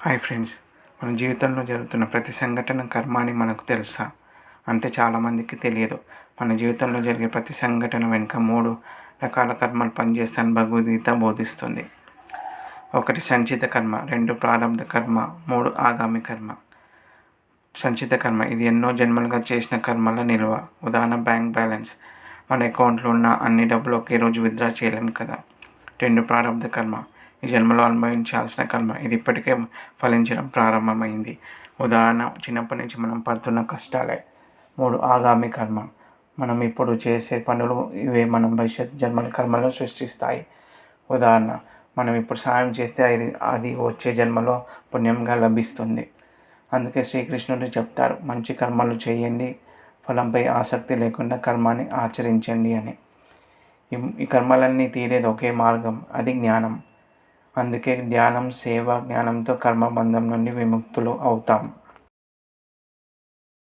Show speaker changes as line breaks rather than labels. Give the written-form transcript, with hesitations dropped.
Hi friends, మన జీవితంలో జరుగుతున్న ప్రతి సంఘటన కర్మ అని మనకు తెలుసా? అంటే చాలామందికి తెలియదు. మన జీవితంలో జరిగే ప్రతి సంఘటన వెనుక 3 రకాల కర్మలు పనిచేస్తాయని భగవద్గీత బోధిస్తుంది. 1 సంచిత కర్మ, 2 ప్రారంభ కర్మ, 3 ఆగామి కర్మ. సంచిత కర్మ ఇది ఎన్నో జన్మలుగా చేసిన కర్మల నిల్వ. ఉదాహరణ బ్యాంక్ బ్యాలెన్స్. మన అకౌంట్లో ఉన్న అన్ని డబ్బులు ఒకే రోజు విత్డ్రా చేయలేం కదా. 2 ప్రారంభ కర్మ ఈ జన్మలో అనుభవించాల్సిన కర్మ. ఇది ఇప్పటికే ఫలించడం ప్రారంభమైంది. ఉదాహరణ చిన్నప్పటి నుంచి మనం పడుతున్న కష్టాలే. 3 ఆగామి కర్మ. మనం ఇప్పుడు చేసే పనులు ఇవే మనం భవిష్యత్ జన్మల కర్మలను సృష్టిస్తాయి. ఉదాహరణ మనం ఇప్పుడు సాయం చేస్తే అది వచ్చే జన్మలో పుణ్యంగా లభిస్తుంది. అందుకే శ్రీకృష్ణుడు చెప్తారు, మంచి కర్మలు చేయండి, ఫలంపై ఆసక్తి లేకుండా కర్మాన్ని ఆచరించండి అని. ఈ కర్మలన్నీ తీరేది ఒకే మార్గం, అది జ్ఞానం. అందుకే ధ్యానం, సేవ, జ్ఞానంతో కర్మబంధం నుండి విముక్తులు అవుతాం.